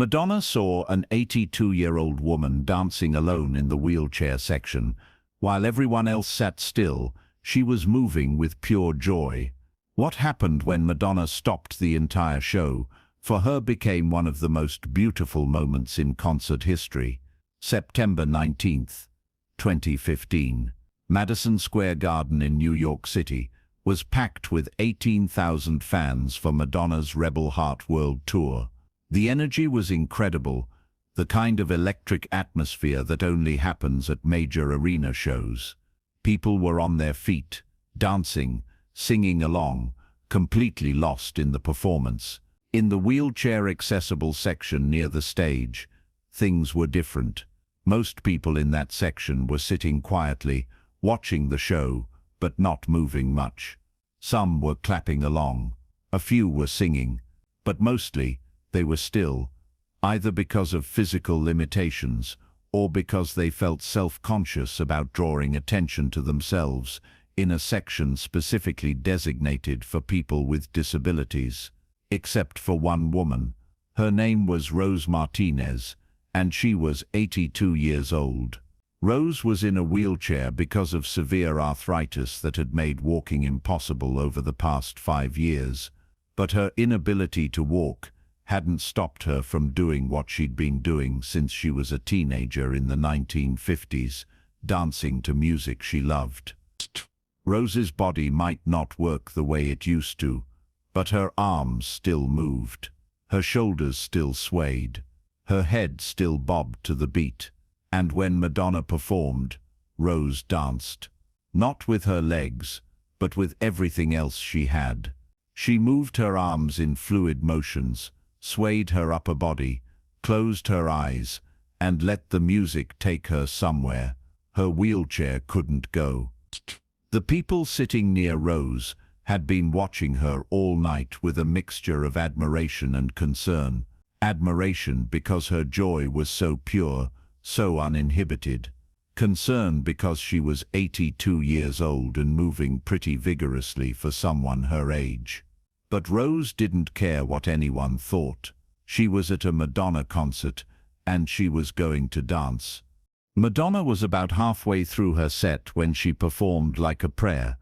Madonna saw an 82-year-old woman dancing alone in the wheelchair section. While everyone else sat still, she was moving with pure joy. What happened when Madonna stopped the entire show, for her became one of the most beautiful moments in concert history. September 19th, 2015. Madison Square Garden in New York City was packed with 18,000 fans for Madonna's Rebel Heart World Tour. The energy was incredible, the kind of electric atmosphere that only happens at major arena shows. People were on their feet, dancing, singing along, completely lost in the performance. In the wheelchair-accessible section near the stage, things were different. Most people in that section were sitting quietly, watching the show, but not moving much. Some were clapping along, a few were singing, but mostly they were still, either because of physical limitations or because they felt self-conscious about drawing attention to themselves in a section specifically designated for people with disabilities. Except for one woman. Her name was Rose Martinez, and she was 82 years old. Rose was in a wheelchair because of severe arthritis that had made walking impossible over the past 5 years, but her inability to walk hadn't stopped her from doing what she'd been doing since she was a teenager in the 1950s, dancing to music she loved. Rose's body might not work the way it used to, but her arms still moved, her shoulders still swayed, her head still bobbed to the beat, and when Madonna performed, Rose danced. Not with her legs, but with everything else she had. She moved her arms in fluid motions, swayed her upper body, closed her eyes, and let the music take her somewhere her wheelchair couldn't go. The people sitting near Rose had been watching her all night with a mixture of admiration and concern. Admiration because her joy was so pure, so uninhibited. Concern because she was 82 years old and moving pretty vigorously for someone her age. But Rose didn't care what anyone thought. She was at a Madonna concert, and she was going to dance. Madonna was about halfway through her set when she performed Like a Prayer,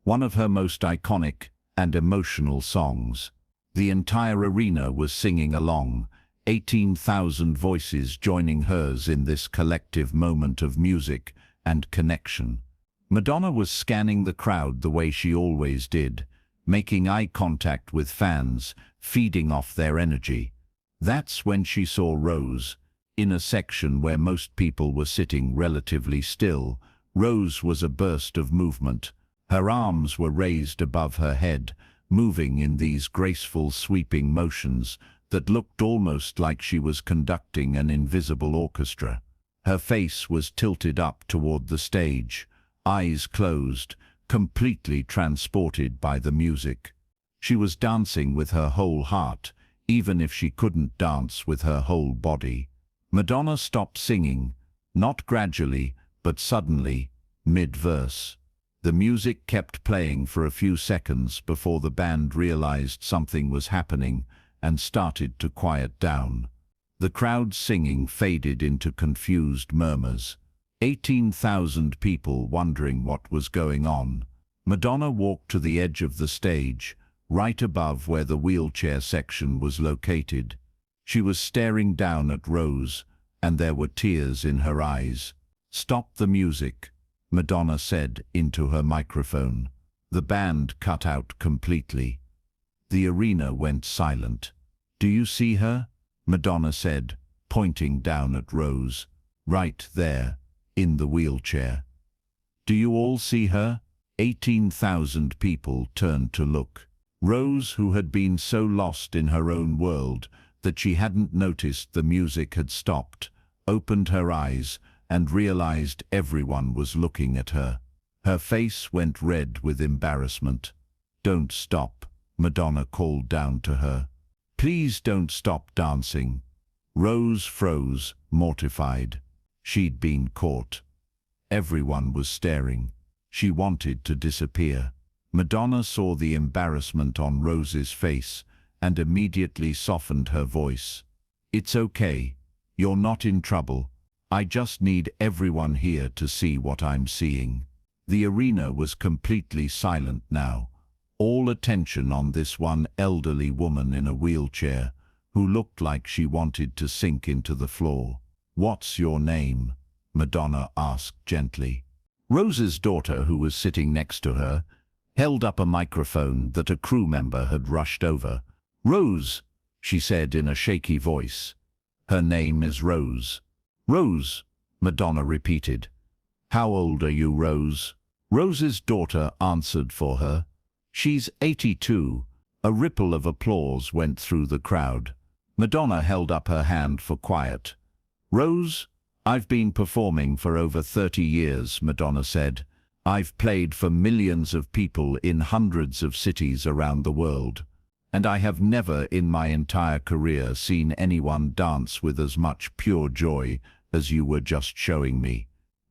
one of her most iconic and emotional songs. The entire arena was singing along, 18,000 voices joining hers in this collective moment of music and connection. Madonna was scanning the crowd the way she always did, making eye contact with fans, feeding off their energy. That's when she saw Rose. In a section where most people were sitting relatively still, Rose was a burst of movement. Her arms were raised above her head, moving in these graceful sweeping motions that looked almost like she was conducting an invisible orchestra. Her face was tilted up toward the stage, eyes closed, completely transported by the music. She was dancing with her whole heart, even if she couldn't dance with her whole body. Madonna stopped singing, not gradually, but suddenly, mid-verse. The music kept playing for a few seconds before the band realized something was happening and started to quiet down. The crowd's singing faded into confused murmurs. 18,000 people wondering what was going on. Madonna walked to the edge of the stage, right above where the wheelchair section was located. She was staring down at Rose, and there were tears in her eyes. "Stop the music," Madonna said into her microphone. The band cut out completely. The arena went silent. "Do you see her?" Madonna said, pointing down at Rose. "Right there, in the wheelchair. Do you all see her?" 18,000 people turned to look. Rose, who had been so lost in her own world that she hadn't noticed the music had stopped, opened her eyes and realized everyone was looking at her. Her face went red with embarrassment. "Don't stop," Madonna called down to her. "Please don't stop dancing." Rose froze, mortified. She'd been caught. Everyone was staring. She wanted to disappear. Madonna saw the embarrassment on Rose's face and immediately softened her voice. It's okay. You're not in trouble. I just need everyone here to see what I'm seeing." The arena was completely silent now, all attention on this one elderly woman in a wheelchair who looked like she wanted to sink into the floor. "What's your name?" Madonna asked gently. Rose's daughter, who was sitting next to her, held up a microphone that a crew member had rushed over. "Rose," she said in a shaky voice. "Her name is Rose." "Rose," Madonna repeated. "How old are you, Rose?" Rose's daughter answered for her. "She's 82. A ripple of applause went through the crowd. Madonna held up her hand for quiet. "Rose, I've been performing for over 30 years, Madonna said. "I've played for millions of people in hundreds of cities around the world. And I have never in my entire career seen anyone dance with as much pure joy as you were just showing me."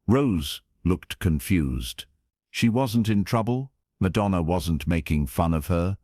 Rose looked confused. She wasn't in trouble? Madonna wasn't making fun of her?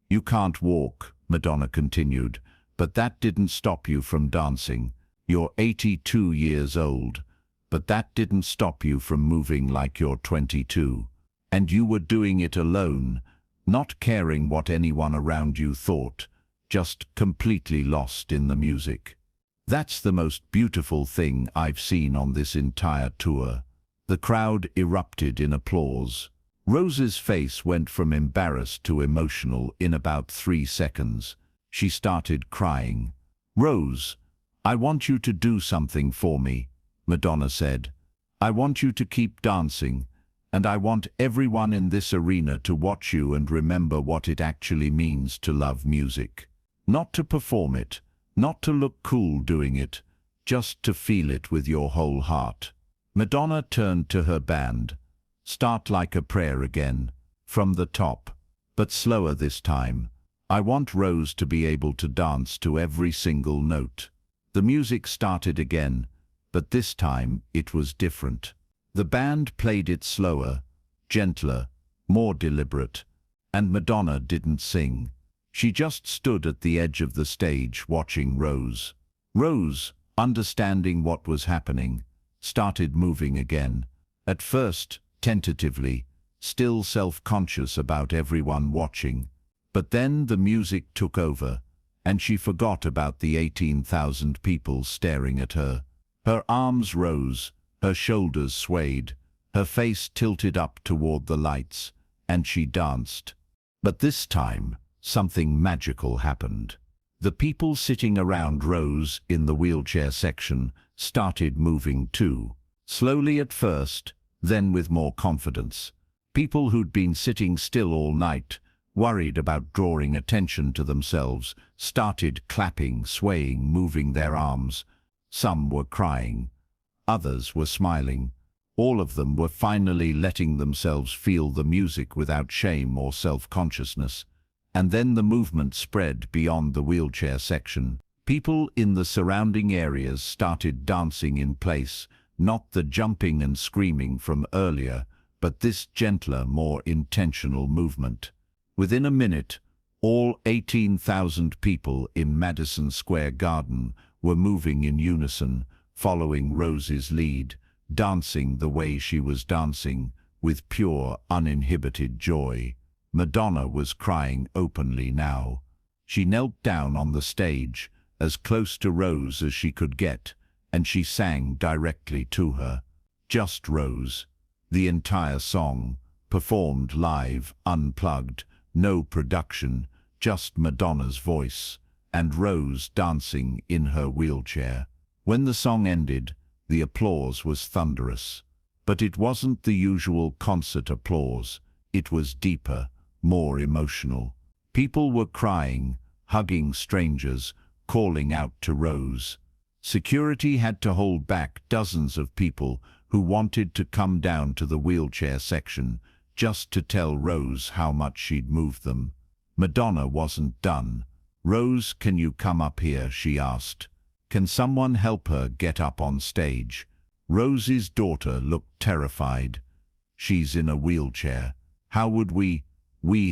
"You can't walk," Madonna continued, "but that didn't stop you from dancing. You're 82 years old, but that didn't stop you from moving like you're 22. And you were doing it alone, not caring what anyone around you thought, just completely lost in the music. That's the most beautiful thing I've seen on this entire tour." The crowd erupted in applause. Rose's face went from embarrassed to emotional in about 3 seconds. She started crying. "Rose, I want you to do something for me," Madonna said. "I want you to keep dancing, and I want everyone in this arena to watch you and remember what it actually means to love music. Not to perform it, not to look cool doing it, just to feel it with your whole heart." Madonna turned to her band. "Start like a prayer again, from the top, but slower this time. I want Rose to be able to dance to every single note." The music started again, but this time it was different. The band played it slower, gentler, more deliberate, and Madonna didn't sing. She just stood at the edge of the stage watching Rose. Rose, understanding what was happening, started moving again. At first, tentatively, still self-conscious about everyone watching. But then the music took over, and she forgot about the 18,000 people staring at her. Her arms rose, her shoulders swayed, her face tilted up toward the lights, and she danced. But this time, something magical happened. The people sitting around Rose in the wheelchair section started moving too. Slowly at first, then with more confidence. People who'd been sitting still all night, worried about drawing attention to themselves, started clapping, swaying, moving their arms. Some were crying. Others were smiling. All of them were finally letting themselves feel the music without shame or self-consciousness. And then the movement spread beyond the wheelchair section. People in the surrounding areas started dancing in place, not the jumping and screaming from earlier, but this gentler, more intentional movement. Within a minute, all 18,000 people in Madison Square Garden were moving in unison, following Rose's lead, dancing the way she was dancing, with pure, uninhibited joy. Madonna was crying openly now. She knelt down on the stage, as close to Rose as she could get, and she sang directly to her. Just Rose. The entire song, performed live, unplugged, no production, just Madonna's voice, and Rose dancing in her wheelchair. When the song ended, the applause was thunderous. But it wasn't the usual concert applause. It was deeper, more emotional. People were crying, hugging strangers, calling out to Rose. Security had to hold back dozens of people who wanted to come down to the wheelchair section just to tell Rose how much she'd moved them. Madonna wasn't done. "Rose, can you come up here?" she asked. "Can someone help her get up on stage?" Rose's daughter looked terrified. "She's in a wheelchair. How would we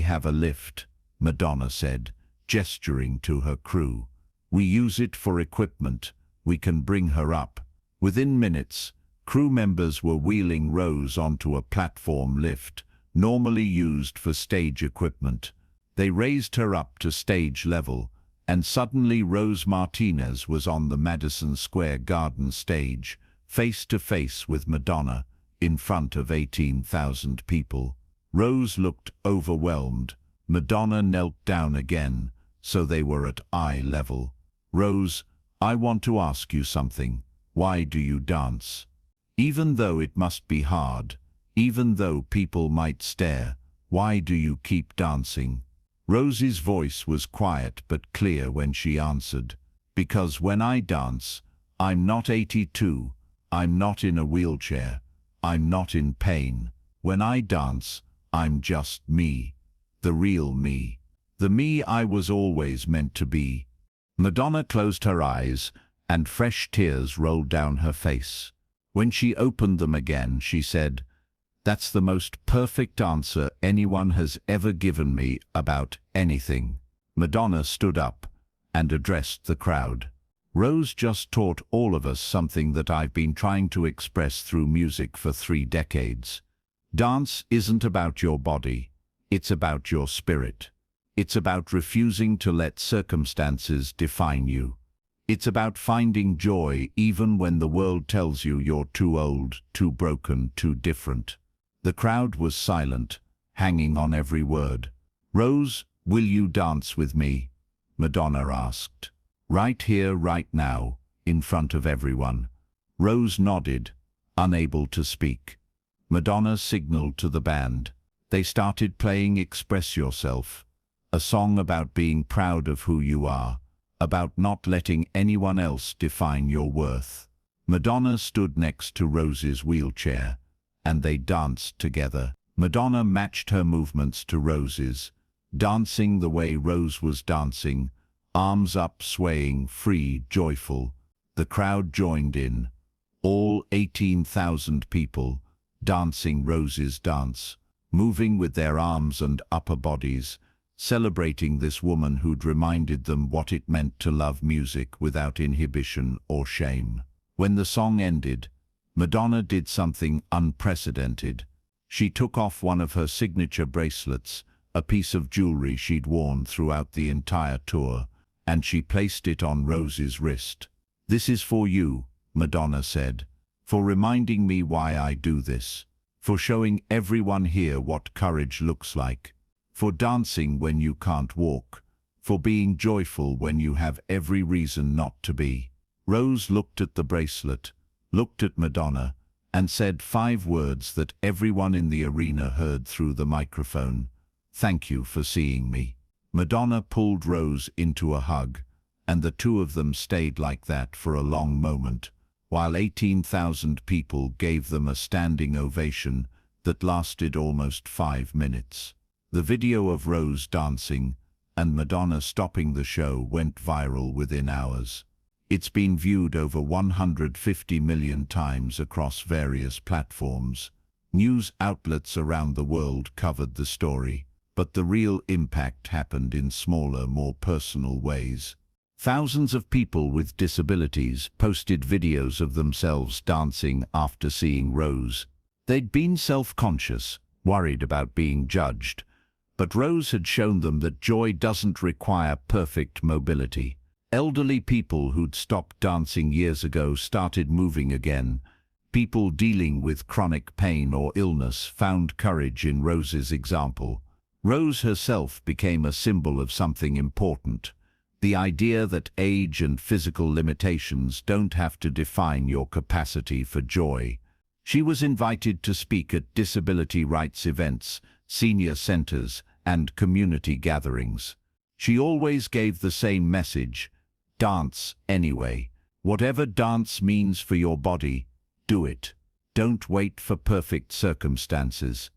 have a lift," Madonna said, gesturing to her crew. We use it for equipment. We can bring her up." Within minutes, crew members were wheeling Rose onto a platform lift, normally used for stage equipment. They raised her up to stage level, and suddenly Rose Martinez was on the Madison Square Garden stage, face to face with Madonna, in front of 18,000 people. Rose looked overwhelmed. Madonna knelt down again, so they were at eye level. "Rose, I want to ask you something. Why do you dance? Even though it must be hard, even though people might stare, why do you keep dancing?" Rose's voice was quiet but clear when she answered, "Because when I dance, I'm not 82, I'm not in a wheelchair, I'm not in pain. When I dance, I'm just me, the real me, the me I was always meant to be." Madonna closed her eyes, and fresh tears rolled down her face. When she opened them again, she said, "That's the most perfect answer anyone has ever given me about anything." Madonna stood up and addressed the crowd. "Rose just taught all of us something that I've been trying to express through music for 3 decades. Dance isn't about your body, it's about your spirit. It's about refusing to let circumstances define you. It's about finding joy even when the world tells you you're too old, too broken, too different." The crowd was silent, hanging on every word. "Rose, will you dance with me?" Madonna asked. "Right here, right now, in front of everyone." Rose nodded, unable to speak. Madonna signaled to the band. They started playing Express Yourself, a song about being proud of who you are, about not letting anyone else define your worth. Madonna stood next to Rose's wheelchair, and they danced together. Madonna matched her movements to Rose's, dancing the way Rose was dancing, arms up, swaying, free, joyful. The crowd joined in, all 18,000 people, dancing Rose's dance, moving with their arms and upper bodies, celebrating this woman who'd reminded them what it meant to love music without inhibition or shame. When the song ended, Madonna did something unprecedented. She took off one of her signature bracelets, a piece of jewelry she'd worn throughout the entire tour, and she placed it on Rose's wrist. "This is for you," Madonna said, "for reminding me why I do this, for showing everyone here what courage looks like, for dancing when you can't walk, for being joyful when you have every reason not to be." Rose looked at the bracelet, looked at Madonna, and said 5 words that everyone in the arena heard through the microphone. "Thank you for seeing me." Madonna pulled Rose into a hug, and the two of them stayed like that for a long moment, while 18,000 people gave them a standing ovation that lasted almost 5 minutes. The video of Rose dancing and Madonna stopping the show went viral within hours. It's been viewed over 150 million times across various platforms. News outlets around the world covered the story, but the real impact happened in smaller, more personal ways. Thousands of people with disabilities posted videos of themselves dancing after seeing Rose. They'd been self-conscious, worried about being judged, but Rose had shown them that joy doesn't require perfect mobility. Elderly people who'd stopped dancing years ago started moving again. People dealing with chronic pain or illness found courage in Rose's example. Rose herself became a symbol of something important: the idea that age and physical limitations don't have to define your capacity for joy. She was invited to speak at disability rights events, senior centers, and community gatherings. She always gave the same message: dance anyway. Whatever dance means for your body, do it. Don't wait for perfect circumstances.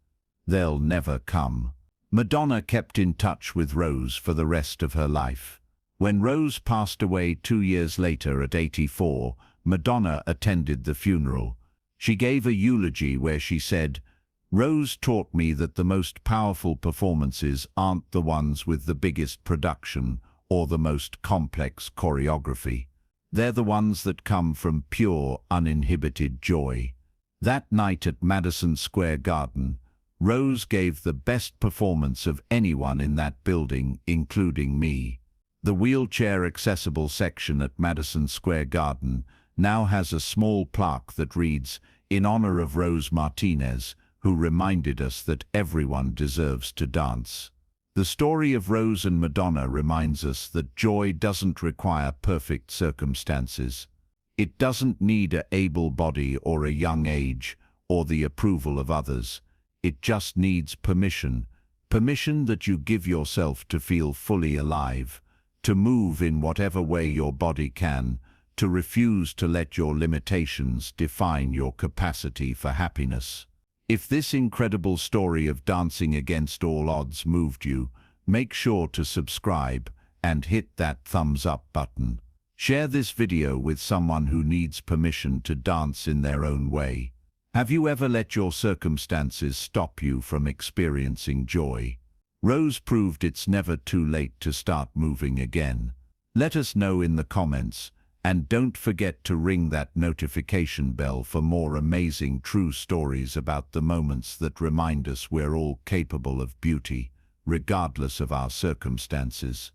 They'll never come. Madonna kept in touch with Rose for the rest of her life. When Rose passed away 2 years later at 84, Madonna attended the funeral. She gave a eulogy where she said, "Rose taught me that the most powerful performances aren't the ones with the biggest production or the most complex choreography. They're the ones that come from pure, uninhibited joy. That night at Madison Square Garden, Rose gave the best performance of anyone in that building, including me. The wheelchair-accessible section at Madison Square Garden now has a small plaque that reads, "In honor of Rose Martinez, who reminded us that everyone deserves to dance." The story of Rose and Madonna reminds us that joy doesn't require perfect circumstances. It doesn't need an able body or a young age or the approval of others. It just needs permission. Permission that you give yourself to feel fully alive, to move in whatever way your body can, to refuse to let your limitations define your capacity for happiness. If this incredible story of dancing against all odds moved you, make sure to subscribe and hit that thumbs up button. Share this video with someone who needs permission to dance in their own way. Have you ever let your circumstances stop you from experiencing joy? Rose proved it's never too late to start moving again. Let us know in the comments, and don't forget to ring that notification bell for more amazing true stories about the moments that remind us we're all capable of beauty, regardless of our circumstances.